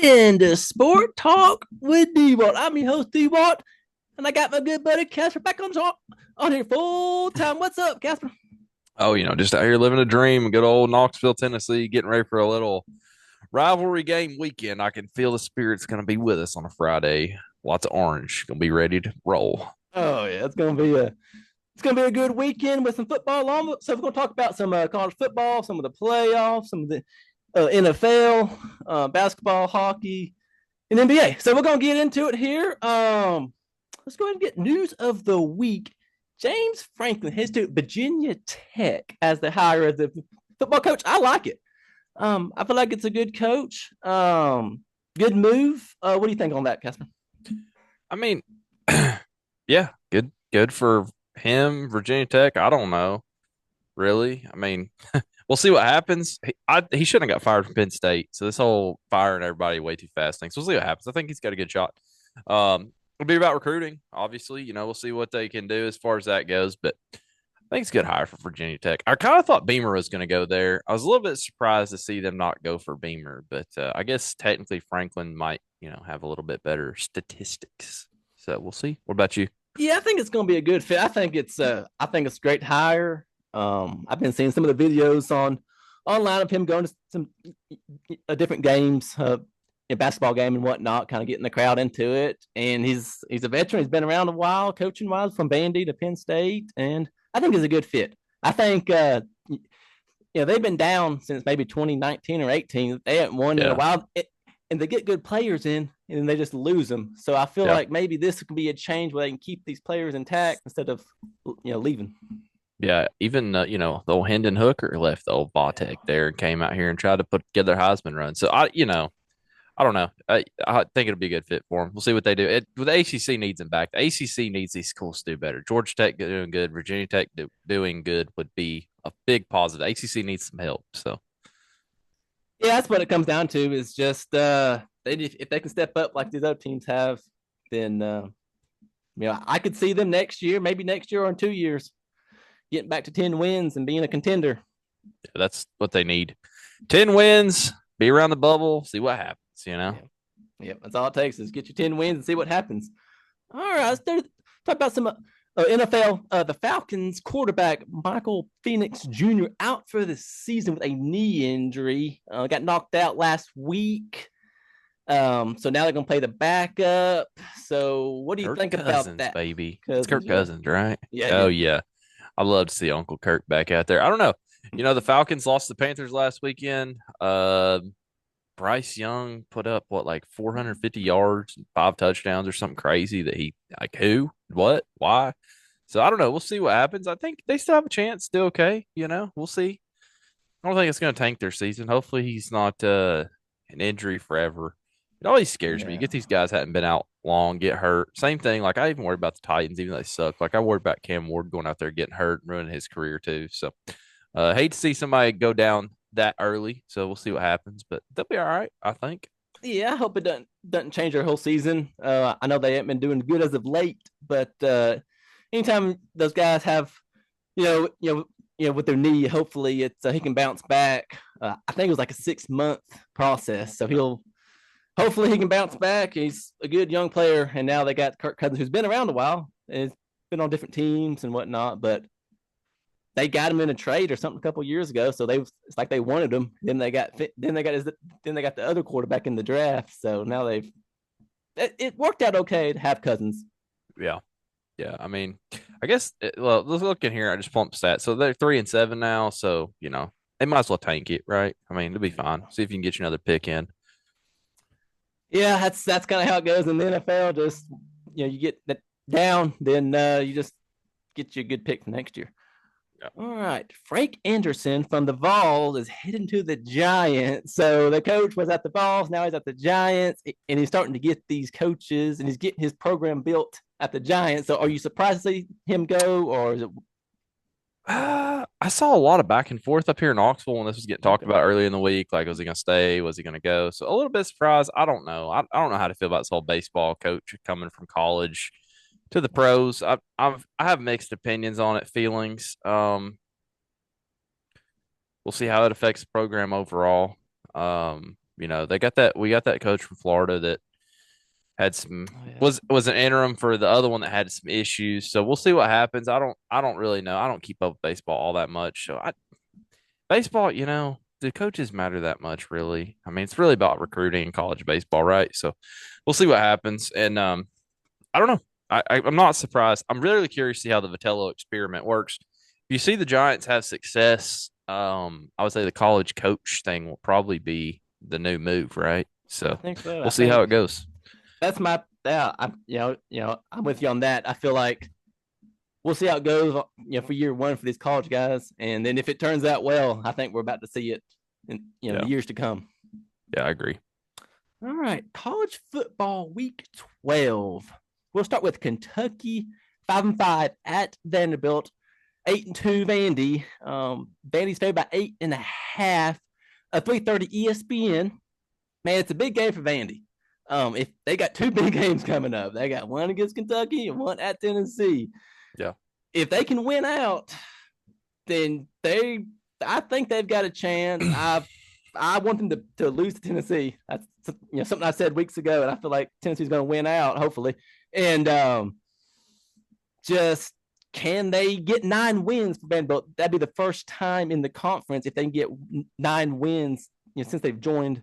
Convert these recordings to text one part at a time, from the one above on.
into Sport Talk with D-Walt. I'm your host, D-Walt, and I got my good buddy Casper back on here full time. What's up, Casper? Oh, just out here living a dream. Good old Knoxville, Tennessee, getting ready for a little rivalry game weekend. I can feel the spirit's going to be with us on a Friday. Lots of orange. Going to be ready to roll. Oh yeah, it's gonna be a good weekend with some football on. So we're gonna talk about some college football, some of the playoffs, some of the NFL, basketball, hockey, and NBA. So we're gonna get into it here. Let's go ahead and get news of the week. James Franklin heads to Virginia Tech as the hire as the football coach. I like it. I feel like it's a good coach. Good move. What do you think on that, Casper? I mean, yeah, good for him. Virginia Tech. I don't know, really. I mean, we'll see what happens. He shouldn't have got fired from Penn State. So this whole firing everybody way too fast thing. So we'll see what happens. I think he's got a good shot. It'll be about recruiting, obviously. We'll see what they can do as far as that goes. But I think it's a good hire for Virginia Tech. I kind of thought Beamer was going to go there. I was a little bit surprised to see them not go for Beamer, but I guess technically Franklin might, have a little bit better statistics. So we'll see. What about you? Yeah, I think it's going to be a good fit. I think it's a great hire. I've been seeing some of the videos online of him going to some different games, a basketball game and whatnot, kind of getting the crowd into it. And he's a veteran. He's been around a while, coaching wise, from Vandy to Penn State, and I think he's a good fit. I think they've been down since maybe 2019 or 18. They haven't won in a Yeah. while, and they get good players in, and they just lose them. So I feel Yeah. like maybe this could be a change where they can keep these players intact instead of leaving. Yeah. Even, the old Hendon Hooker left the old Vautech there and came out here and tried to put together a Heisman run. So I don't know. I think it'll be a good fit for them. We'll see what they do. The ACC needs them back. The ACC needs these schools to do better. Georgia Tech doing good. Virginia Tech doing good would be a big positive. ACC needs some help. So Yeah, that's what it comes down to. Is just if they can step up like these other teams have, then I could see them next year, maybe next year or in 2 years, getting back to 10 wins and being a contender. that's what they need. 10 wins, be around the bubble, see what happens. Yeah, yeah, that's all it takes is get you 10 wins and see what happens. All right, let's talk about some NFL. The Falcons quarterback Michael Phoenix Jr. out for the season with a knee injury. Got knocked out last week. So now they're gonna play the backup. So what do you Kirk think about Cousins, that? baby. It's Cousins, Kirk yeah, Cousins, right? yeah, Oh, yeah. yeah. I love to see Uncle Kirk back out there. I don't know. The Falcons lost the Panthers last weekend. Bryce Young put up what, like 450 yards, 5 touchdowns or something crazy that he, like, who, what, why? So I don't know. We'll see what happens. I think they still have a chance. Still okay. We'll see. I don't think it's going to tank their season. Hopefully he's not an injury forever. It always scares me. You Yeah. get these guys hadn't been out long, get hurt. Same thing. Like, I even worry about the Titans, even though they suck. Like, I worry about Cam Ward going out there getting hurt and ruining his career too. So hate to see somebody go down that early. So we'll see what happens, but they'll be all right, I think. Yeah, I hope it doesn't change their whole season. I know they haven't been doing good as of late, but anytime those guys have, with their knee, hopefully it's he can bounce back. I think it was like a 6 month process, so he'll hopefully he can bounce back. He's a good young player, and now they got Kirk Cousins, who's been around a while, and has been on different teams and whatnot, but they got him in a trade or something a couple of years ago. So it's like they wanted him. Then they got the other quarterback in the draft. So now it worked out okay to have Cousins. Yeah. Yeah. I mean, I guess, well, let's look in here. I just pumped stats. So they're 3-7 now. So, they might as well tank it, right? I mean, it'll be fine. See if you can get you another pick in. Yeah, that's kind of how it goes in the NFL. Just you get that down, then you just get you a good pick for next year. Yeah. All right. Frank Anderson from the Vols is heading to the Giants. So the coach was at the Vols. Now he's at the Giants, and he's starting to get these coaches, and he's getting his program built at the Giants. So are you surprised to see him go, or is it I saw a lot of back and forth up here in Knoxville when this was getting talked okay? about earlier in the week. Like, was he going to stay? Was he going to go? So a little bit surprised. I don't know. I don't know how to feel about this whole baseball coach coming from college to the pros. I have mixed opinions on it, feelings. We'll see how it affects the program overall. They got that. We got that coach from Florida that had some Oh, yeah. was an interim for the other one that had some issues. So we'll see what happens. I don't really know. I don't keep up with baseball all that much. Baseball, the coaches matter that much, really. I mean, it's really about recruiting in college baseball, right? So we'll see what happens. And I don't know. I'm not surprised. I'm really curious to see how the Vitello experiment works. If you see the Giants have success, I would say the college coach thing will probably be the new move, right? I So think so. we'll I see how it think goes. that's my yeah. I'm with you on that. I feel like we'll see how it goes. For year one for these college guys, and then if it turns out well, I think we're about to see it in the Yeah. years to come. Yeah, I agree. All right, college football week 12. We'll start with Kentucky 5-5 at Vanderbilt, 8-2 Vandy. Vandy's favored by 8.5. A 3:30 ESPN. Man, it's a big game for Vandy. If they got two big games coming up, they got one against Kentucky and one at Tennessee. Yeah. If they can win out, then I think they've got a chance. I want them to lose to Tennessee. That's something I said weeks ago, and I feel like Tennessee's going to win out, hopefully. And just can they get 9 wins for Vanderbilt? That'd be the first time in the conference if they can get 9 wins since they've joined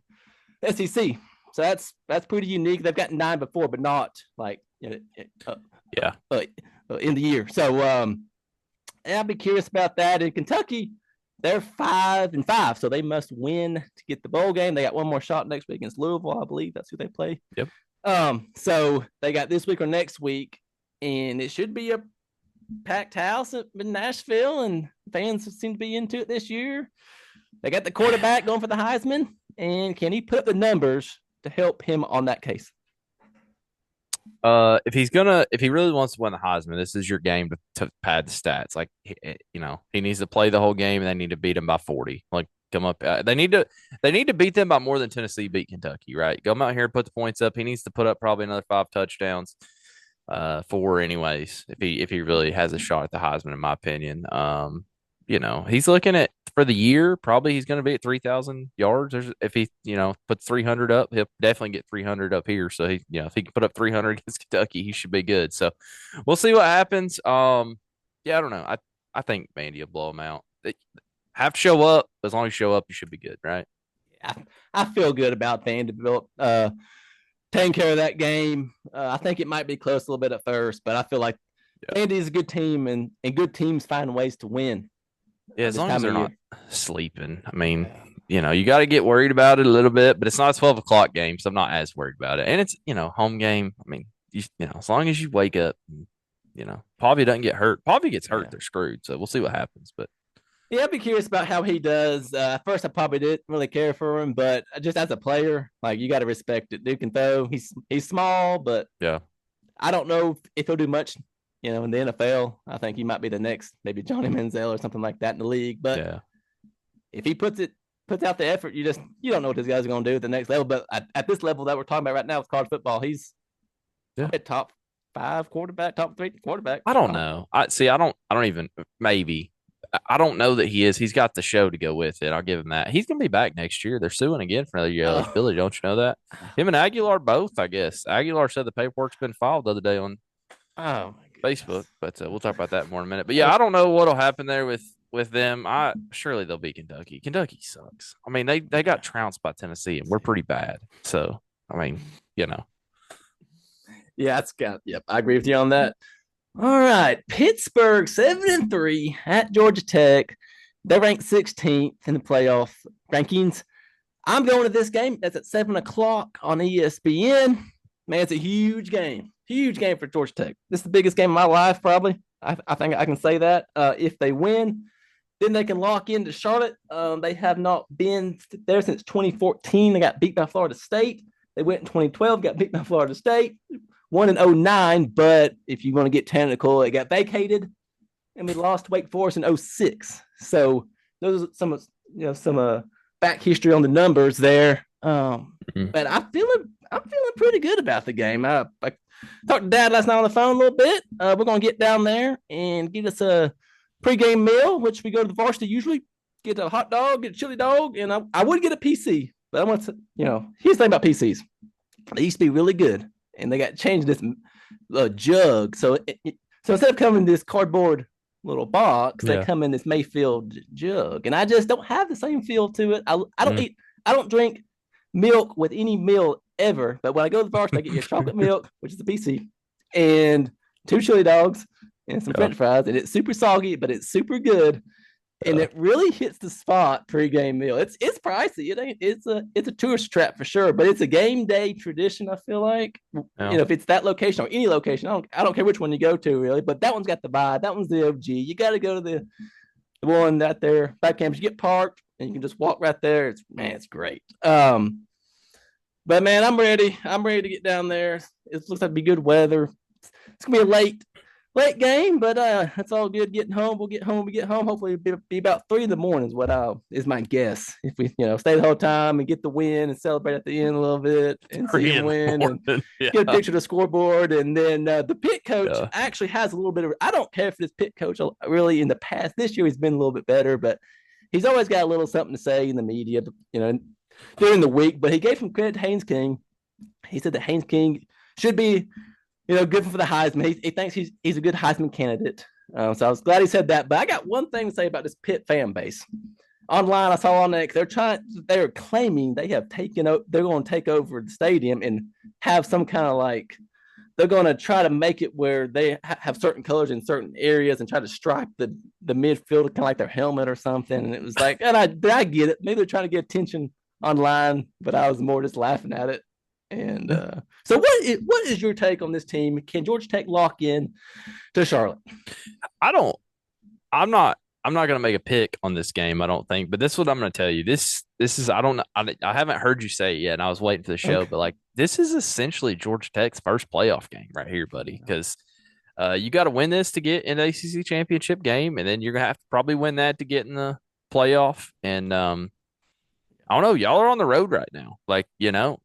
SEC. So that's pretty unique. They've gotten 9 before, but not like Yeah. In the year. So I'll be curious about that. In Kentucky, they're 5-5, so they must win to get the bowl game. They got one more shot next week against Louisville, I believe. That's who they play. Yep. So they got this week or next week, and it should be a packed house in Nashville, and fans seem to be into it this year. They got the quarterback going for the Heisman, and can he put up the numbers to help him on that case? If he really wants to win the Heisman, this is your game to pad the stats. Like, he needs to play the whole game, and they need to beat him by 40. Like, come up. They need to beat them by more than Tennessee beat Kentucky, right? Come out here and put the points up. He needs to put up probably another 5 touchdowns, 4 anyways. If he really has a shot at the Heisman, in my opinion. He's looking at for the year, probably he's going to be at 3,000 yards. If he, puts 300 up, he'll definitely get 300 up here. So if he can put up 300 against Kentucky, he should be good. So we'll see what happens. Yeah, I don't know. I think Vandy will blow him out. They have to show up. As long as you show up, you should be good, right? I feel good about Vanderbilt taking care of that game. I think it might be close a little bit at first, but I feel like Vandy is a good team, and good teams find ways to win. Yeah, as long as they're not sleeping. I mean, you got to get worried about it a little bit, but it's not a 12 o'clock game, so I'm not as worried about it. And it's, home game. I mean, as long as you wake up, Pavia doesn't get hurt. Pavia gets hurt, they're screwed. So we'll see what happens. But yeah, I'd be curious about how he does. At first, I probably didn't really care for him, but just as a player, like, you got to respect it. Duke can throw. He's small, but yeah, I don't know if he'll do much. In the NFL, I think he might be the next, maybe Johnny Manziel or something like that in the league. But if he puts out the effort, you don't know what this guy's going to do at the next level. But at this level that we're talking about right now with college football, he's a top 5 quarterback, top 3 quarterback. I don't know. I don't even maybe. I don't know that he is. He's got the show to go with it. I'll give him that. He's going to be back next year. They're suing again for another year eligibility. Don't you know that? Him and Aguilar both, I guess. Aguilar said the paperwork's been filed the other day on Facebook, but we'll talk about that more in a minute. But yeah, I don't know what'll happen there with them. Surely they'll beat Kentucky. Kentucky sucks. I mean, they got trounced by Tennessee, and we're pretty bad. So I mean, Yeah, I agree with you on that. All right, Pittsburgh 7-3 at Georgia Tech. They're ranked 16th in the playoff rankings. I'm going to this game. That's at 7 o'clock on ESPN. Man, it's a huge game. Huge game for Georgia Tech. This is the biggest game of my life, probably. I think I can say that. If they win, then they can lock into Charlotte. They have not been there since 2014. They got beat by Florida State. They went in 2012, got beat by Florida State. Won in 2009, but if you want to get technical, it got vacated, and we lost to Wake Forest in 2006. So those are some back history on the numbers there. But I'm feeling pretty good about the game. I talked to Dad last night on the phone a little bit. We're gonna get down there and get us a pregame meal, which we go to the varsity usually. Get a hot dog, get a chili dog, and I would get a PC, But I want to, here's the thing about PCs. They used to be really good, and they got changed this jug. So instead of coming in this cardboard little box, they Yeah. come in this Mayfield jug, and I just don't have the same feel to it. I don't Mm. eat, I don't drink milk with any meal ever. But when I go to the bar, I get your chocolate milk, which is a PC, and two chili dogs and some Yeah. French fries, and it's super soggy, but it's super good, and Yeah. it really hits the spot pregame meal. It's pricey. It ain't. It's a tourist trap for sure, but it's a game day tradition. I feel like Yeah. if it's that location or any location, I don't care which one you go to really, but that one's got the vibe. That one's the OG. You got to go to the one that there back campus. You get parked and you can just walk right there. It's great. But man, I'm ready. I'm ready to get down there. It looks like to be good weather. It's gonna be a late game, but it's all good. Getting home, we'll get home. We get home. Hopefully, it'll be about 3 in the morning. Is my guess. If we stay the whole time and get the win and celebrate at the end a little bit and see Three him in the win and morning. get a Yeah. picture of the scoreboard, and then the pit coach Yeah. actually has a little bit of. I don't care if this pit coach really in the past. This year he's been a little bit better, but he's always got a little something to say in the media, during the week. But he gave some credit to Haynes King. He said that Haynes King should be good for the Heisman. He thinks he's a good Heisman candidate. So I was glad he said that. But I got one thing to say about this Pitt fan base. Online, I saw on that they're claiming they have they're going to take over the stadium and have some kind of they're going to try to make it where they have certain colors in certain areas and try to stripe the midfield kind of like their helmet or something. And it was like, and I get it. Maybe they're trying to get attention online, but I was more just laughing at it. And so, what is your take on this team? Can Georgia Tech lock in to Charlotte? I don't. I'm not. I'm not going to make a pick on this game. I don't think. But this is what I'm going to tell you. This is. I don't. I haven't heard you say it yet, and I was waiting for the show. Okay. But this is essentially Georgia Tech's first playoff game right here, buddy. Because you got to win this to get in the ACC championship game, and then you're gonna have to probably win that to get in the playoff. And I don't know. Y'all are on the road right now.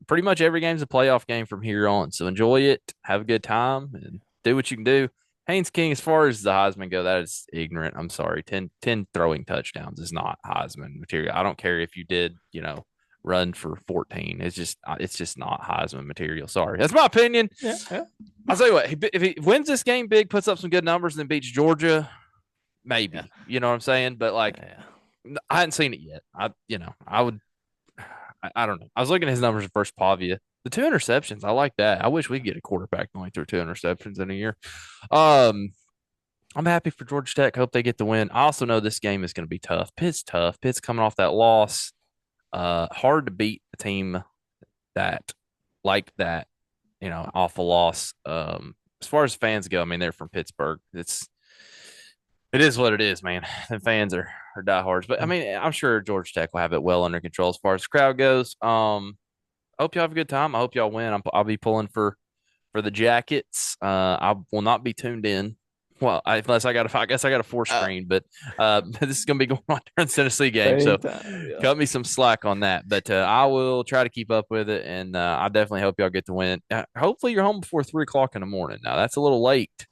Pretty much every game's a playoff game from here on. So enjoy it, have a good time, and do what you can do. Haynes King, as far as the Heisman go, that is ignorant. I'm sorry. 10 throwing touchdowns is not Heisman material. I don't care if you did, run for 14. It's just not Heisman material. Sorry. That's my opinion. Yeah. I'll tell you what, if he wins this game big, puts up some good numbers, and then beats Georgia, maybe. Yeah. You know what I'm saying? But I hadn't seen it yet. I would. I don't know. I was looking at his numbers versus Pavia. The 2 interceptions, I like that. I wish we could get a quarterback going through 2 interceptions in a year. I'm happy for Georgia Tech. Hope they get the win. I also know this game is going to be tough. Pitt's tough. Pitt's coming off that loss. Hard to beat a team that like that, off a loss. As far as fans go, I mean, they're from Pittsburgh. It is what it is, man. The fans are diehards. But I mean, I'm sure Georgia Tech will have it well under control as far as the crowd goes. I hope y'all have a good time. I hope y'all win. I'll be pulling for the Jackets. I will not be tuned in. Well, I guess I got a 4 screen, but this is going to be going on during the Tennessee game. So cut me some slack on that. But I will try to keep up with it, and I definitely hope y'all get the win. Hopefully you're home before 3 o'clock in the morning. Now, that's a little late.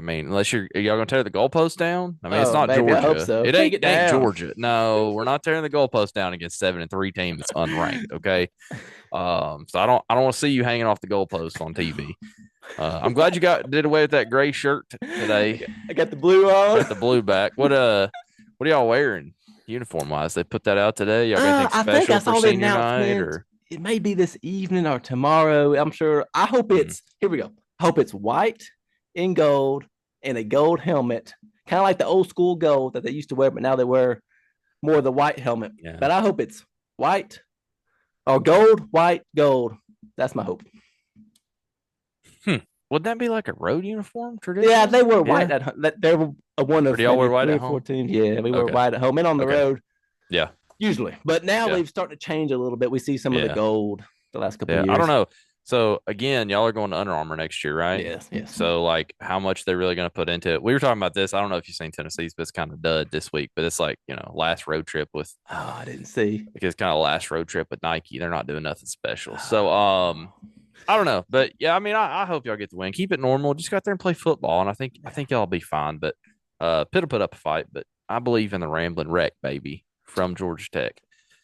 I mean, unless y'all gonna tear the goalpost down. I mean, it's not Georgia. I hope so. It ain't Georgia. No, we're not tearing the goalpost down against 7-3 team that's unranked. Okay. So I don't want to see you hanging off the goalpost on TV. I'm glad you did away with that gray shirt today. I got the blue on. Got the blue back. What are y'all wearing uniform wise? They put that out today. Y'all got anything special for senior night or? It may be this evening or tomorrow. I'm sure. I hope it's here. We go. I hope it's white in gold and a gold helmet, kind of like the old school gold that they used to wear, but now they wear more of the white helmet. Yeah. But I hope it's white or gold, white, gold. That's my hope. Would that be like a road uniform tradition? Yeah, they wear white at home. They were one of do y'all wear white at home? Yeah, we wear white at home and on the road. Yeah. Usually. But now they've started to change a little bit. We see some of the gold the last couple of years. I don't know. So again, y'all are going to Under Armour next year, right? Yes. So how much they're really going to put into it? We were talking about this. I don't know if you've seen Tennessee's, but it's kind of dud this week. But it's last road trip with. Oh, I didn't see. Because kind of last road trip with Nike, they're not doing nothing special. So I don't know, but yeah, I mean, I hope y'all get the win. Keep it normal. Just go out there and play football, and I think y'all will be fine. But Pitt will put up a fight. But I believe in the Rambling Wreck, baby, from Georgia Tech.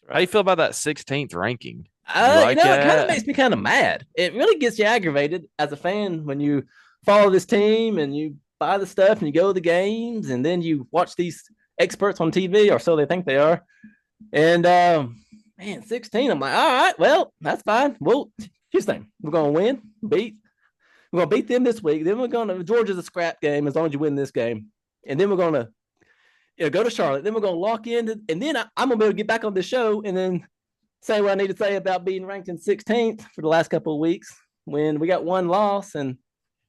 How you right. feel about that 16th ranking? You You like know, it kind of that? makes me kind of mad. It really gets you aggravated as a fan when you follow this team and you buy the stuff and you go to the games and then you watch these experts on TV, or so they think they are. And man, 16. I'm like, all right, well, that's fine. Well, here's the thing: we're gonna win, we're gonna beat them this week. Then we're gonna Georgia's a scrap game as long as you win this game, and then we're gonna go to Charlotte. Then we're gonna lock in, and then I'm gonna be able to get back on the show and then say what I need to say about being ranked in 16th for the last couple of weeks when we got one loss. And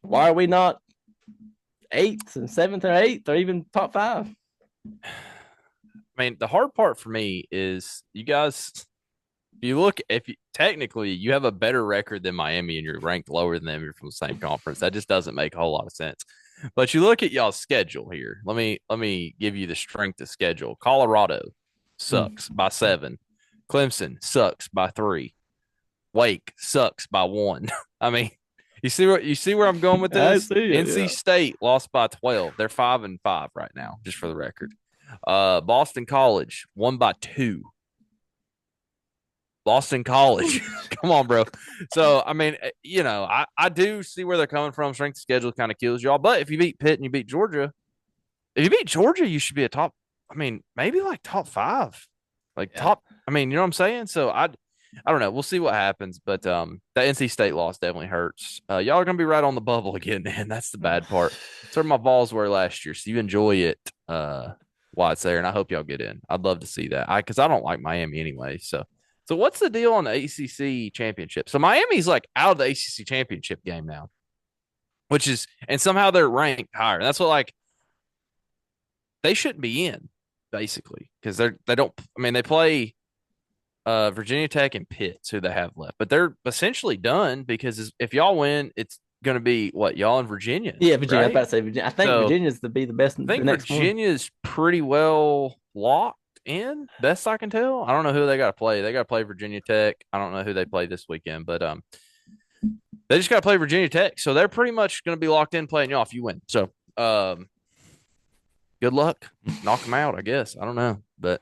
why are we not eighth and seventh or eighth or even top five? I mean, the hard part for me is you guys. If you look, if you, technically you have a better record than Miami and you're ranked lower than them, you're from the same conference. That just doesn't make a whole lot of sense. But you look at y'all's schedule here. Let me give you the strength of schedule. Colorado sucks by 7. Clemson sucks by 3. Wake sucks by 1. I mean, you see where I'm going with I this? see it. NC Yeah. State lost by 12. They're 5-5 right now, just for the record. Boston College won by 2. Boston College. Come on, bro. So, I mean, I do see where they're coming from. Strength of schedule kind of kills y'all. But if you beat Pitt and you beat Georgia, if you beat Georgia, you should be a top, I mean, maybe like top 5. Like Yeah. top, I mean, you know what I'm saying? So I don't know. We'll see what happens. But the NC State loss definitely hurts. Y'all are gonna be right on the bubble again, man. That's the bad part. That's where my balls were last year. So you enjoy it while it's there, and I hope y'all get in. I'd love to see that. Because I don't like Miami anyway. So what's the deal on the ACC championship? So Miami's like out of the ACC championship game now, which is, and somehow they're ranked higher. That's what, like, they shouldn't be in basically, because they don't. I mean, they play Virginia Tech and Pitt, who they have left, but they're essentially done because if y'all win, it's going to be what, y'all and Virginia, Yeah, Virginia. I was right? about to say Virginia. I think So Virginia's to be the best, I the think next one. Virginia is pretty well locked in, best I can tell. I don't know who they got to play. They got to play Virginia Tech. I don't know who they play this weekend, but they just got to play Virginia Tech, so they're pretty much going to be locked in playing y'all if you win. So good luck, knock them out, I guess. I don't know, but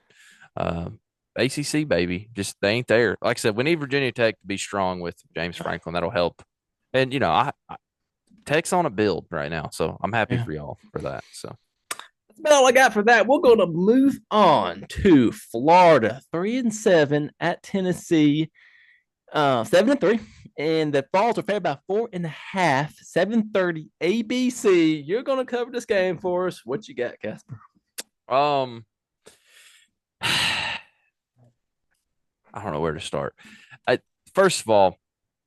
ACC baby, just they ain't there. Like I said, we need Virginia Tech to be strong with James Franklin. That'll help. And I Tech's on a build right now, so I'm happy Yeah. for y'all for that. So That's about all I got for that. We're going to move on to Florida, 3-7 at Tennessee, 7-3, and the Falls are favored by 4.5. 7:30 ABC. You're going to cover this game for us. What you got, Casper? um I don't know where to start. I First of all,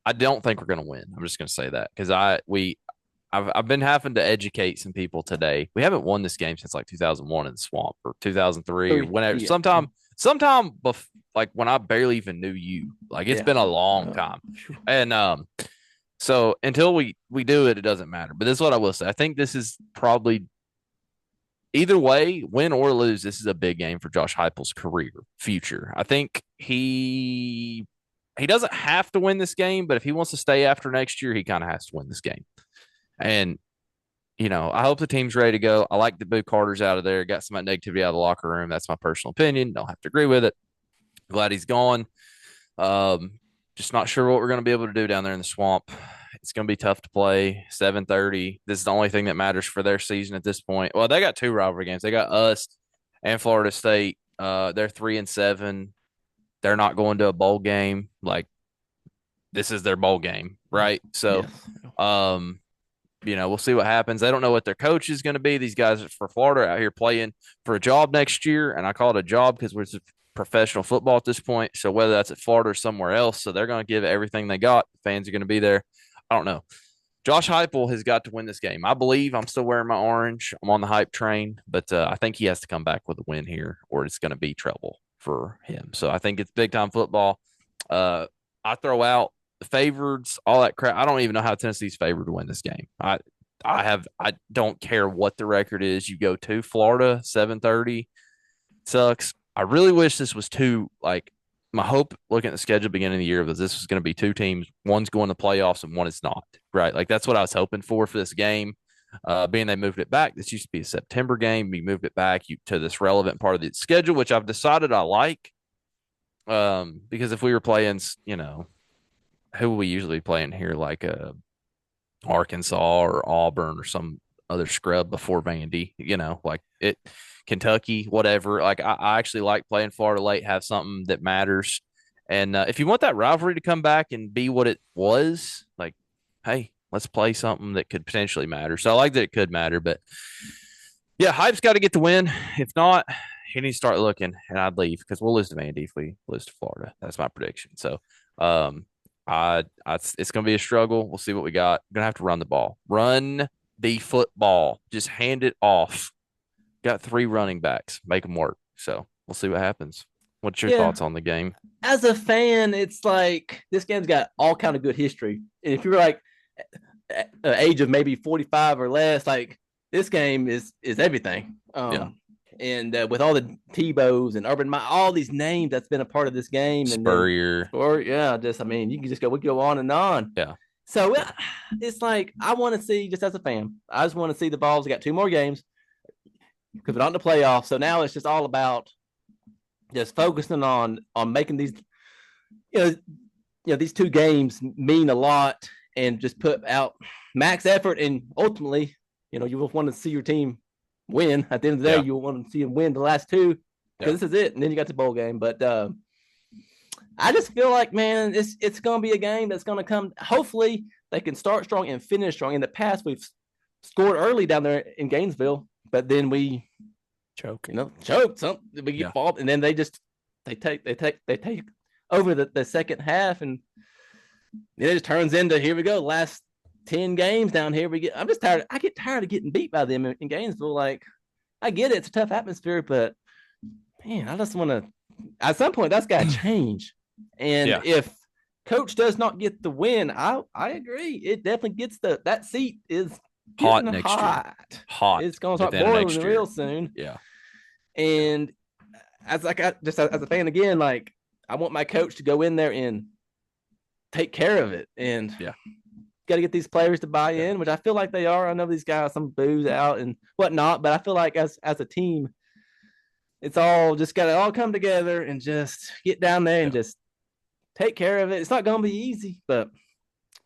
I don't think we're going to win. I'm just going to say that because I've been having to educate some people today. We haven't won this game since like 2001 in the Swamp, or 2003, or Three. whenever. Yeah. Like when I barely even knew you. Like it's Yeah. been a long time, and so until we do it, it doesn't matter. But this is what I will say. I think this is probably, either way, win or lose, this is a big game for Josh Heupel's career future. I think he doesn't have to win this game, but if he wants to stay after next year, he kind of has to win this game. And I hope the team's ready to go. I like that Boo Carter's out of there. Got some negativity out of the locker room. That's my personal opinion. Don't have to agree with it. Glad he's gone. Just not sure what we're going to be able to do down there in the Swamp. It's going to be tough to play. 7:30. This is the only thing that matters for their season at this point. Well, they got 2 rivalry games. They got us and Florida State. They're 3-7. They're not going to a bowl game. Like, this is their bowl game, right? So, Yes. we'll see what happens. They don't know what their coach is going to be. These guys for Florida out here playing for a job next year, and I call it a job because we're professional football at this point. So whether that's at Florida or somewhere else, so they're going to give everything they got. The fans are going to be there. I don't know. Josh Heupel has got to win this game. I believe. I'm still wearing my orange. I'm on the hype train, but I think he has to come back with a win here, or it's going to be trouble for him. So I think it's big time football. I throw out the favorites, all that crap. I don't even know how Tennessee's favored to win this game. I don't care what the record is. You go to Florida, 7:30. Sucks. I really wish this was two, like, my hope looking at the schedule beginning of the year was this was going to be 2 teams. One's going to playoffs and one is not. Right. Like, that's what I was hoping for this game. Being they moved it back. This used to be a September game. We moved it back to this relevant part of the schedule, which I've decided I like. Because if we were playing, who we usually playing here, like Arkansas or Auburn or some other scrub before Vandy, like it, Kentucky, whatever. Like I actually like playing Florida late, have something that matters. And if you want that rivalry to come back and be what it was, like, hey, let's play something that could potentially matter. So I like that it could matter, but yeah, Hype's got to get the win. If not, he needs to start looking, and I'd leave because we'll lose to Vandy if we lose to Florida. That's my prediction. So, um, it's going to be a struggle. We'll see what we got. Going to have to run the ball, run the football, just hand it off. Got three running backs, make them work. So we'll see what happens. What's your Yeah, thoughts on the game? as a fan, it's like this game's got all kind of good history. And if you're like age of maybe 45 or less, like this game is everything. Yeah, And with all the Tebows and Urban Meyer, all these names that's been a part of this game, and then Spurrier. or yeah, just I mean, you can just go we go on and on. Yeah, So it's like I want to see just as a fan, I just want to see the Vols got two more games because we're not in the playoffs. So now it's just all about just focusing on making these you know these two games mean a lot and just put out max effort and ultimately you will want to see your team win at the end of the day. yeah, You want to see them win the last two yeah, because this is it, and then you got the bowl game. But I just feel like man, it's going to be a game that's going to come. Hopefully, they can start strong and finish strong. In the past, we've scored early down there in Gainesville, but then we choke. choked. Some we get Yeah, fault, and then they take over the second half, and it just turns into here we go. Last 10 games down here, we get. I'm just tired. I get tired of getting beat by them in Gainesville. Like I get it, it's a tough atmosphere, but man, I just want to. At some point, that's got to change. And yeah. if coach does not get the win, I agree. It definitely gets that seat is Hot getting next year. hot. Hot It's gonna at start the end of boiling next real year. soon. Yeah, yeah, And as like I just as a fan again, like I want my coach to go in there and take care of it, and yeah, got to get these players to buy yeah. in, which I feel like they are. I know these guys some booze out and whatnot, but I feel like as a team, it's all just got to all come together and just get down there and Yeah. just take care of it. It's not going to be easy, but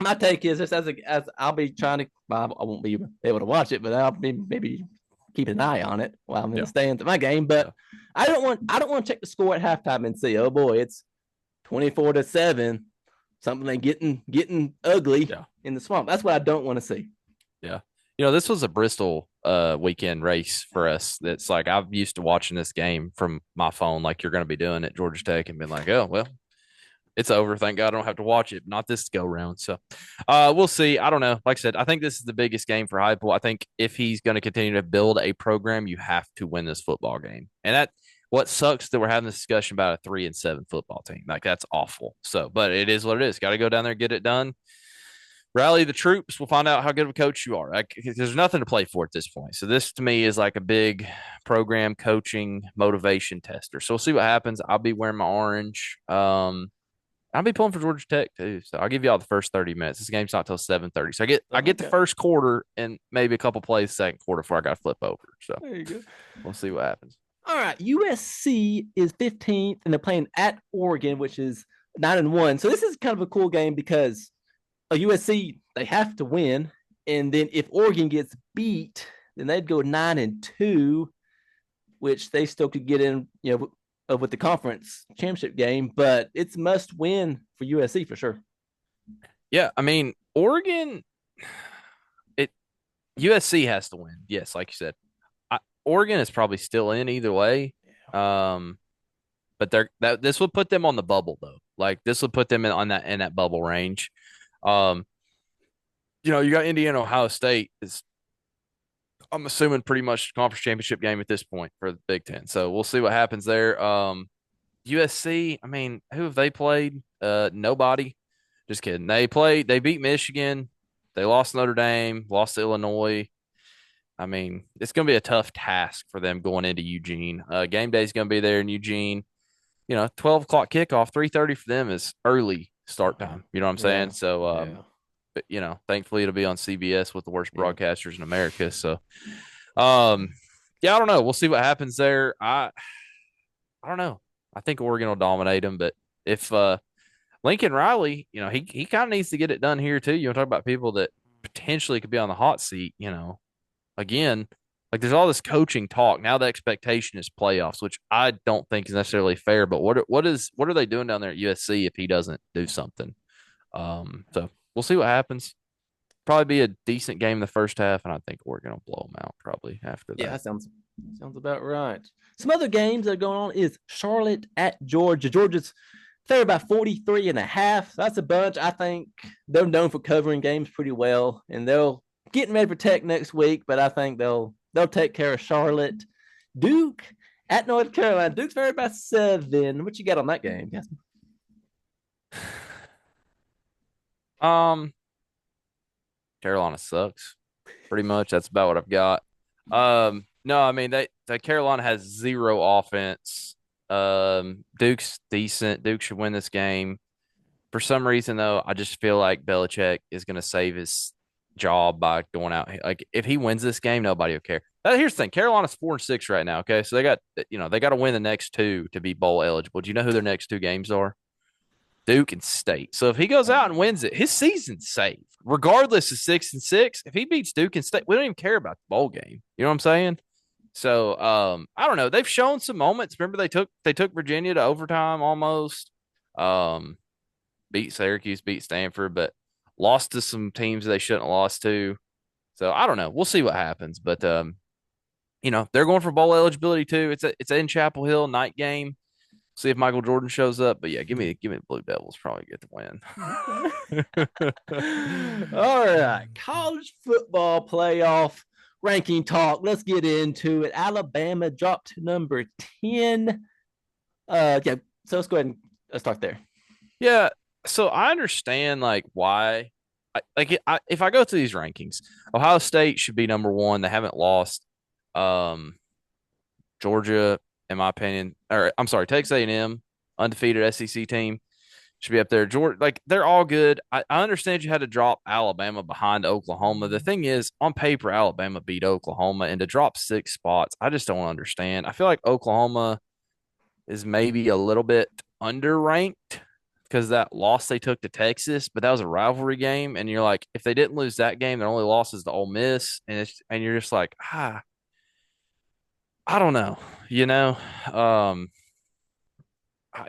my take is just as I'll be trying to. Well, I won't be able to watch it, but I'll be maybe keep an eye on it while I'm in the Yeah. stands at my game. Yeah. But I don't want to check the score at halftime and see, oh boy, it's 24-7. Something they getting ugly Yeah. in the swamp. That's what I don't want to see. Yeah. This was a Bristol weekend race for us. That's like I've used to watching this game from my phone, like you're going to be doing at Georgia Tech, and been like, oh well, it's over. Thank God I don't have to watch it. Not this go round. So we'll see. I don't know. Like I said, I think this is the biggest game for Heupel. I think if he's going to continue to build a program, you have to win this football game. And that what sucks that we're having this discussion about a 3-7 football team. Like that's awful. So, but it is what it is. Got to go down there, get it done. Rally the troops. We'll find out how good of a coach you are. There's nothing to play for at this point. So this to me is like a big program coaching motivation tester. So we'll see what happens. I'll be wearing my orange. I'll be pulling for Georgia Tech too. So I'll give you all the first 30 minutes. This game's not till 7:30. So I get the Okay, first quarter and maybe a couple plays second quarter before I got to flip over. So there you go. we'll see what happens. All right, USC is 15th, and they're playing at Oregon, which is 9-1. So this is kind of a cool game because USC they have to win, and then if Oregon gets beat, then they'd go 9-2, which they still could get in, with the conference championship game. But it's must win for USC for sure. Yeah, I mean Oregon, it USC has to win. Yes, like you said, Oregon is probably still in either way. Um, but this would put them on the bubble though. Like this would put them in that bubble range. Um, you got Indiana, Ohio State is I'm assuming pretty much conference championship game at this point for the Big Ten. So we'll see what happens there. USC, I mean, who have they played? Nobody. Just kidding. They beat Michigan. They lost Notre Dame, lost to Illinois. I mean, it's going to be a tough task for them going into Eugene. Game day is going to be there in Eugene. 12 o'clock kickoff, 3:30 for them is early start time. You know what I'm saying? Yeah, So, yeah, but thankfully it'll be on CBS with the worst yeah. broadcasters in America. So, um, yeah, I don't know. We'll see what happens there. I don't know. I think Oregon will dominate them. But if Lincoln Riley, he kind of needs to get it done here too. You want to talk about people that potentially could be on the hot seat, again, like there's all this coaching talk. Now the expectation is playoffs, which I don't think is necessarily fair. But what are they doing down there at USC if he doesn't do something? So we'll see what happens. Probably be a decent game in the first half, and I think Oregon will blow them out probably after Yeah, that. that sounds about right. Some other games that are going on is Charlotte at Georgia. Georgia's favored by 43 and a half. That's a bunch. I think they're known for covering games pretty well, and they'll getting ready for Tech next week, but I think they'll take care of Charlotte. Duke at North Carolina. Duke's favored by 7. What you got on that game? Yes. Um, Carolina sucks. Pretty much. That's about what I've got. No, I mean they Carolina has zero offense. Duke's decent. Duke should win this game. For some reason, though, I just feel like Belichick is going to save his job by going out. Like if he wins this game, nobody will care. Here's the thing: Carolina's 4-6 right now. Okay, so they got to win the next two to be bowl eligible. Do you know who their next two games are? Duke and State. So if he goes out and wins it, his season's saved. Regardless of 6-6, if he beats Duke and State, we don't even care about the bowl game. You know what I'm saying? So I don't know. They've shown some moments. Remember they took Virginia to overtime almost. Um, beat Syracuse, beat Stanford, but lost to some teams they shouldn't have lost to. So I don't know. We'll see what happens. But they're going for bowl eligibility too. It's in Chapel Hill, night game. See if Michael Jordan shows up. But yeah, give me the Blue Devils. Probably get the win. All right. College football playoff ranking talk. Let's get into it. Alabama dropped to number 10. Yeah, so let's go ahead and let's start there. Yeah, so I understand like why. If I go through these rankings, Ohio State should be number one. They haven't lost. Um, Georgia, in my opinion, or I'm sorry, Texas A&M, undefeated SEC team, should be up there. Georgia, like they're all good. I understand you had to drop Alabama behind Oklahoma. The thing is, on paper, Alabama beat Oklahoma, and to drop 6 spots, I just don't understand. I feel like Oklahoma is maybe a little bit underranked because that loss they took to Texas, but that was a rivalry game, and you're like, if they didn't lose that game, their only loss is to Ole Miss, and you're just like, I don't know, you know, um,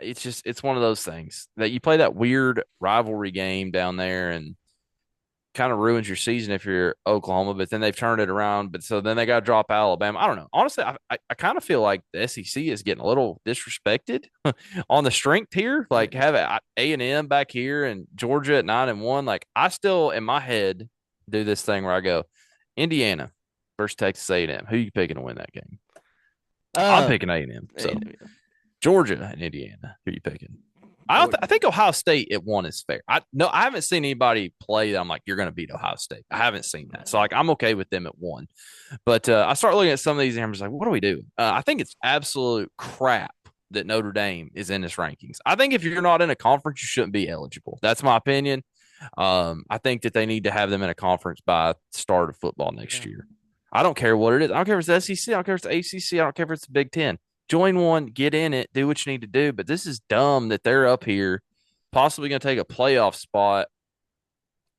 it's one of those things that you play that weird rivalry game down there and kind of ruins your season if you're Oklahoma, but then they've turned it around. But so then they got to drop Alabama. I don't know. Honestly, I kind of feel like the SEC is getting a little disrespected on the strength here. Like have A&M back here and Georgia at 9-1. Like I still in my head do this thing where I go Indiana versus Texas A&M. Who you picking to win that game? I'm picking A&M. So Georgia and Indiana. Who you picking? I think Ohio State at 1 is fair. I haven't seen anybody play that I'm like, you're going to beat Ohio State. I haven't seen that. So like I'm okay with them at 1. But I start looking at some of these and I'm just like, what do we do? I think it's absolute crap that Notre Dame is in this rankings. I think if you're not in a conference, you shouldn't be eligible. That's my opinion. I think that they need to have them in a conference by start of football next year. I don't care what it is. I don't care if it's SEC. I don't care if it's ACC. I don't care if it's the Big Ten. Join one, get in it, do what you need to do. But this is dumb that they're up here, possibly going to take a playoff spot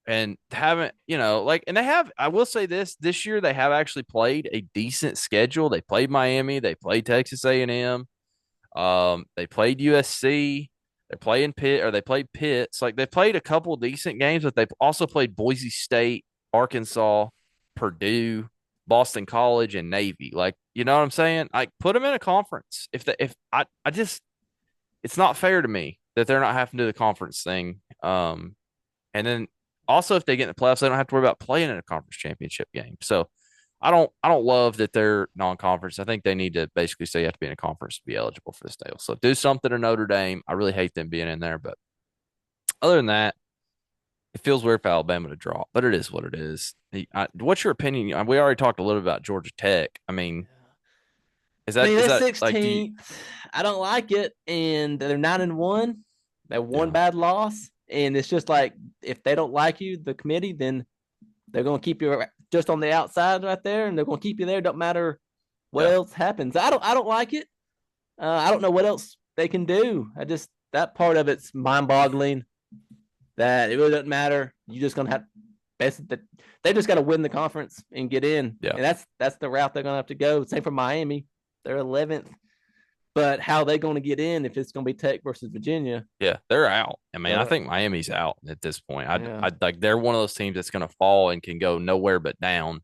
and haven't, and they have, I will say this year they have actually played a decent schedule. They played Miami, they played Texas A&M, they played USC, they're playing Pitt, or they played Pitt. So like they played a couple decent games, but they've also played Boise State, Arkansas, Purdue, Boston College, and Navy. Like, you know what I'm saying? Like, put them in a conference. It's not fair to me that they're not having to do the conference thing. And then also if they get in the playoffs, they don't have to worry about playing in a conference championship game. So I don't love that they're non-conference. I think they need to basically say you have to be in a conference to be eligible for this deal. So do something to Notre Dame. I really hate them being in there, but other than that, it feels weird for Alabama to drop, but it is what it is. What's your opinion? We already talked a little about Georgia Tech. I mean, they're like 16th. I don't like it, and they're 9-1. They one bad loss, and it's just like if they don't like you, the committee, then they're going to keep you just on the outside right there, and they're going to keep you there. Don't matter what else happens. I don't like it. I don't know what else they can do. That part of it's mind-boggling. That it really doesn't matter. You just gonna have they just got to win the conference and get in. Yeah. And that's the route they're gonna have to go. Same for Miami. They're 11th. But how are they going to get in if it's going to be Tech versus Virginia? Yeah, they're out. I mean, I think Miami's out at this point. Yeah. I like they're one of those teams that's going to fall and can go nowhere but down.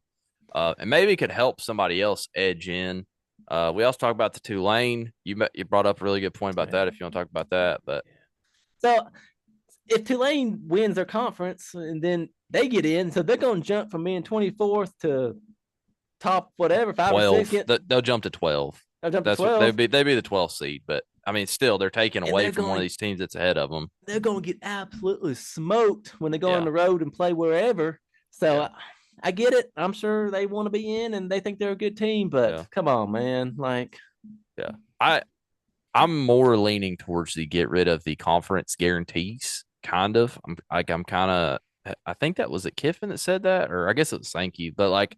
And maybe could help somebody else edge in. We also talk about the Tulane. You brought up a really good point about that. If you want to talk about that, but so if Tulane wins their conference and then they get in, so they're going to jump from being 24th to top whatever 5 or 6. They'll jump to 12. That's what they'd be the 12th seed, but I mean, still they're taking away from one of these teams that's ahead of them. They're going to get absolutely smoked when they go on the road and play wherever. So I get it. I'm sure they want to be in and they think they're a good team, but come on, man. I'm more leaning towards the get rid of the conference guarantees. Kind of. I think that was it Kiffin that said that, or I guess it was Sankey, but like.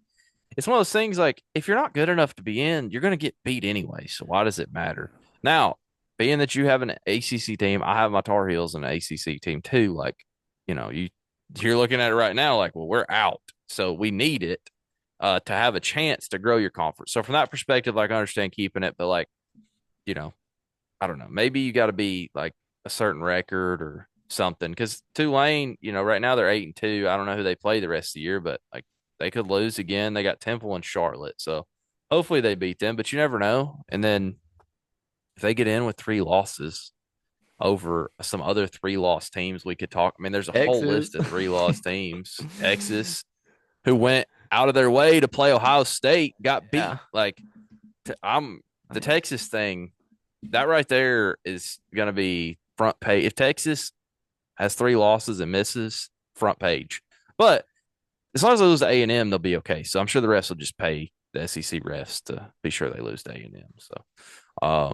It's one of those things like if you're not good enough to be in, you're going to get beat anyway. So why does it matter? Now, being that you have an ACC team, I have my Tar Heels and an ACC team too. Like, you're looking at it right now, like, well, we're out. So we need it to have a chance to grow your conference. So from that perspective, like I understand keeping it, but like, I don't know. Maybe you got to be like a certain record or something. Because Tulane, right now they're 8-2. I don't know who they play the rest of the year, but like, they could lose again. They got Temple and Charlotte. So hopefully they beat them, but you never know. And then if they get in with 3 losses over some other 3-loss teams, we could talk. I mean, there's a whole list of 3-loss teams. Texas, who went out of their way to play Ohio State, got beat. Yeah. Like, the Texas thing, that right there is going to be front page. If Texas has 3 losses and misses, front page. But as long as they lose to A&M, they'll be okay. So I'm sure the refs will just pay the SEC refs to be sure they lose to A&M. So I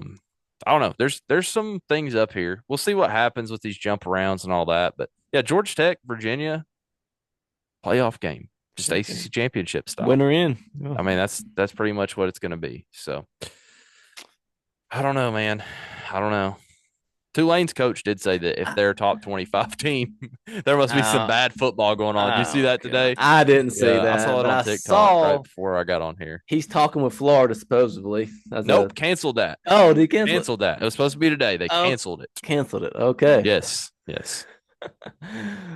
don't know. There's some things up here. We'll see what happens with these jump arounds and all that. But yeah, Georgia Tech, Virginia, playoff game, just ACC championship style. Winner in. Oh. I mean, that's pretty much what it's going to be. So I don't know, man. I don't know. Tulane's coach did say that if they're a top 25 team, there must be some bad football going on. Did you see that today? I didn't see that. I saw it on TikTok right before I got on here. He's talking with Florida, supposedly. Nope, canceled that. Oh, did he cancel it? Canceled that. It was supposed to be today. They canceled it. Canceled it. Okay. Yes.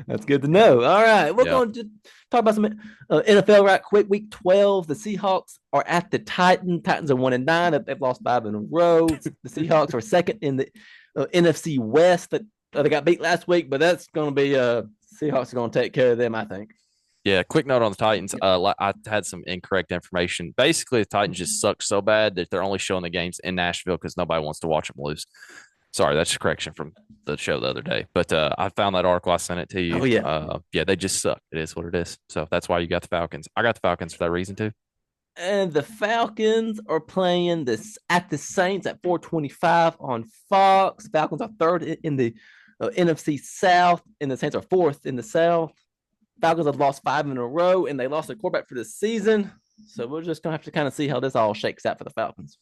That's good to know. All right. We're going to talk about some NFL right quick. Week 12, the Seahawks are at the Titans. Titans are 1-9. They've lost 5 in a row. The Seahawks are second in the NFC West. That they got beat last week, but that's going to be Seahawks are going to take care of them, I think. Yeah, quick note on the Titans. I had some incorrect information. Basically, the Titans just suck so bad that they're only showing the games in Nashville because nobody wants to watch them lose. Sorry, that's a correction from the show the other day. But I found that article. I sent it to you. Oh, yeah. Yeah, they just suck. It is what it is. So that's why you got the Falcons. I got the Falcons for that reason, too. And the Falcons are playing at the Saints at 4:25 on Fox. Falcons are third in the NFC South, and the Saints are fourth in the South. Falcons have lost 5 in a row, and they lost their quarterback for the season. So we're just going to have to kind of see how this all shakes out for the Falcons.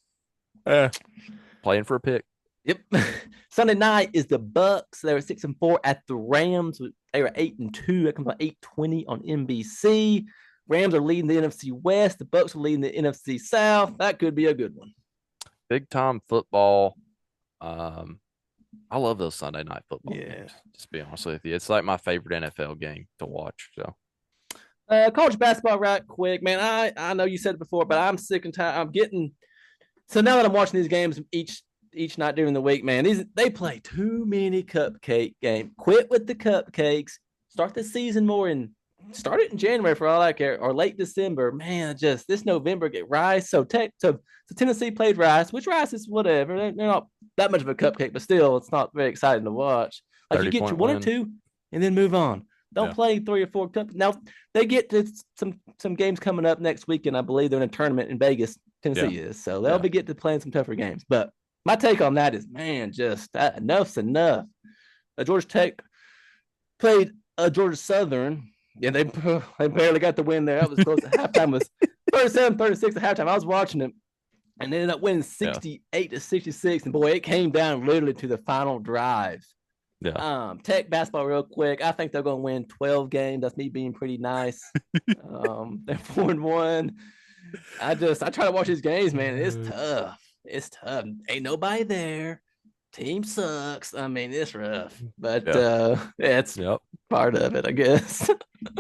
Playing for a pick. Yep. Sunday night is the Bucks. They were 6-4 at the Rams. They were 8-2. That comes out 8:20 on NBC. Rams are leading the NFC West. The Bucks are leading the NFC South. That could be a good one. Big time football. I love those Sunday night football games. Just to be honest with you, it's like my favorite NFL game to watch. So, college basketball, right quick, man. I know you said it before, but I'm sick and tired. So now that I'm watching these games each night during the week, man, they play too many cupcake games. Quit with the cupcakes. Start the season more and start it in January for all I care, or late December. Man, just this November get Rice. So Tennessee played Rice, which Rice is whatever. They're not that much of a cupcake, but still, it's not very exciting to watch. Like you get your 1 or 2 and then move on. Don't play 3 or 4 cup. Now they get to some games coming up next weekend. I believe they're in a tournament in Vegas. Tennessee is, so they'll be getting to playing some tougher games. But my take on that is, man, just enough's enough. Georgia Tech played Georgia Southern. Yeah, they barely got the win there. That was close to halftime. Was 37-36 at halftime. I was watching it. and they ended up winning Yeah. 68-66. And boy, it came down literally to the final drive. Yeah. Tech basketball, real quick. I think they're going to win 12 games. That's me being pretty nice. They're 4-1. I try to watch these games, man. It's tough. It's tough. Ain't nobody there. Team sucks. I mean, it's rough, but Yeah. it's Yep. part of it, I guess.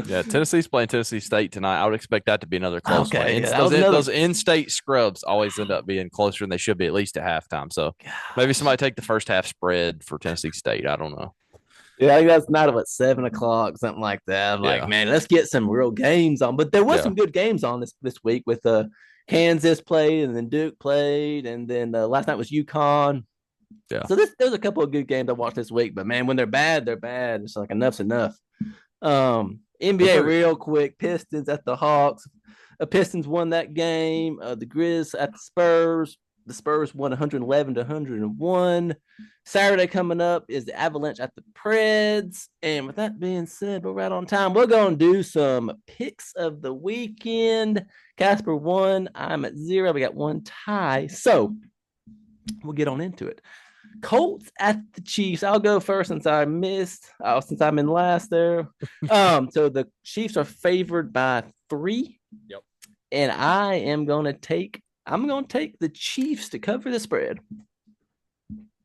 Yeah. Tennessee's playing Tennessee State tonight. I would expect that to be another close one. Okay, And yeah, that was another. those in-state scrubs always end up being closer than they should be, at least at halftime. So maybe Gosh. somebody take the first half spread for Tennessee State. I don't know. Yeah, I think that's not about 7 o'clock, something like that. I'm like, Yeah. man, let's get some real games on. But there was Yeah. some good games on this week with Kansas played, and then Duke played, and then last night was UConn. Yeah. So there's a couple of good games I watched this week. But man, when they're bad, they're bad. It's like enough's enough. NBA real quick. Pistons at the Hawks. The Pistons won that game. The Grizz at the Spurs. The Spurs won 111-101. Saturday coming up is the Avalanche at the Preds. And with that being said, we're right on time. We're going to do some picks of the weekend. Casper won. I'm at 0. We got one tie. So we'll get on into it. Colts at the Chiefs. I'll go first since I missed. Since I'm in last there. So the Chiefs are favored by 3. Yep. And I'm gonna take the Chiefs to cover the spread.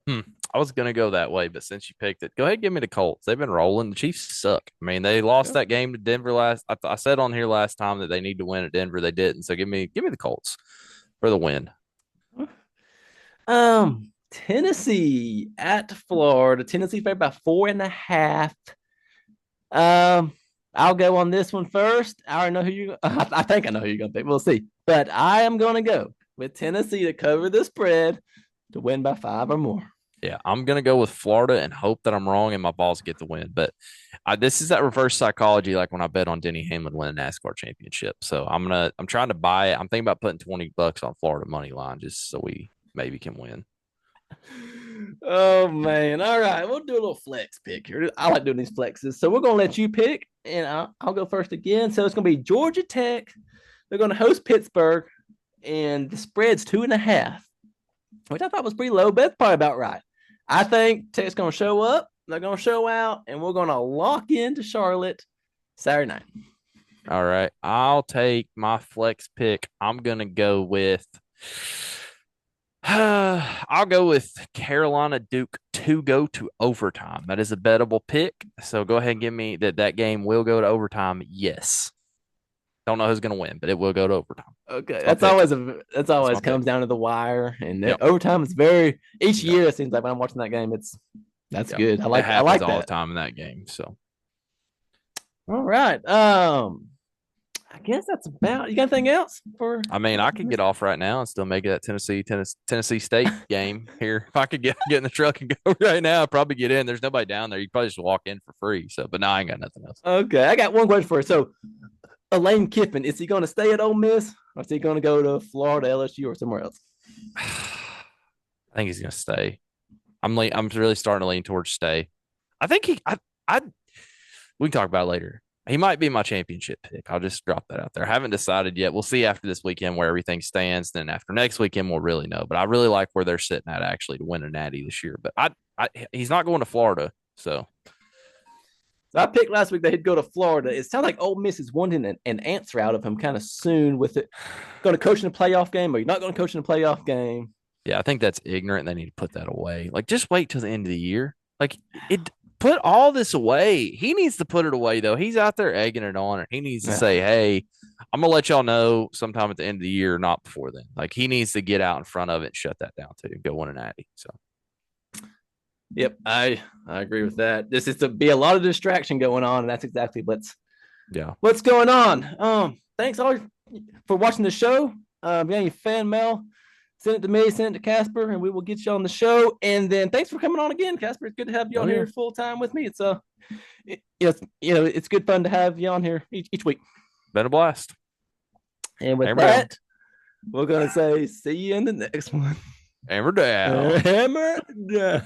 I was gonna go that way, but since you picked it, go ahead and give me the Colts. They've been rolling. The Chiefs suck. I mean, they lost that game to Denver last. I said on here last time that they need to win at Denver. They didn't. So give me the Colts for the win. Tennessee at Florida. Tennessee favored by 4.5. I'll go on this one first. I already know who you. I think I know who you're gonna pick. We'll see. But I am gonna go with Tennessee to cover the spread to win by 5 or more. Yeah, I'm gonna go with Florida and hope that I'm wrong and my balls get the win. But this is that reverse psychology, like when I bet on Denny Hamlin winning a NASCAR championship. So I'm trying to buy it. I'm thinking about putting $20 on Florida money line just so we maybe can win. Oh man! All right, we'll do a little flex pick here. I like doing these flexes, so we're gonna let you pick, and I'll go first again. So it's gonna be Georgia Tech. They're gonna host Pittsburgh, and the spread's 2.5, which I thought was pretty low, but that's probably about right. I think Tech's gonna show up. They're gonna show out, and we're gonna lock into Charlotte Saturday night. All right, I'll take my flex pick. I'm gonna go with. I'll go with Carolina Duke to go to overtime. That is a bettable pick. So go ahead and give me that game will go to overtime. Yes. Don't know who's going to win, but it will go to overtime. Okay, that's always comes down to the wire, and overtime is very each year. It seems like when I'm watching that game, that's good. I like that all the time in that game. So, all right. I guess that's about. You got anything else for? I mean, I could get off right now and still make it that Tennessee State game here. If I could get in the truck and go right now, I'd probably get in. There's nobody down there. You probably just walk in for free. So, but no, I ain't got nothing else. Okay, I got one question for you. So, Lane Kiffin, is he going to stay at Ole Miss, or is he going to go to Florida, LSU, or somewhere else? I think he's going to stay. I'm really starting to lean towards stay. I think we can talk about it later. He might be my championship pick. I'll just drop that out there. I haven't decided yet. We'll see after this weekend where everything stands. Then after next weekend, we'll really know. But I really like where they're sitting at actually to win a natty this year. But he's not going to Florida. So I picked last week that he'd go to Florida. It sounds like Ole Miss is wanting an answer out of him kind of soon with it. Going to coach in a playoff game, or you're not going to coach in a playoff game? Yeah, I think that's ignorant. They need to put that away. Like, just wait till the end of the year. Like, put all this away. He needs to put it away, though. He's out there egging it on, and he needs to say, hey, I'm going to let y'all know sometime at the end of the year, not before then. Like, he needs to get out in front of it and shut that down, too, and go win an Natty. So, yep, I agree with that. This is to be a lot of distraction going on, and that's exactly what's going on. Thanks all for watching the show. If you got any fan mail, send it to me, send it to Casper, and we will get you on the show. And then thanks for coming on again, Casper. It's good to have you on here full time with me. It's good fun to have you on here each week. Been a blast. And with that, we're gonna say see you in the next one. Hammer down. Hammer down.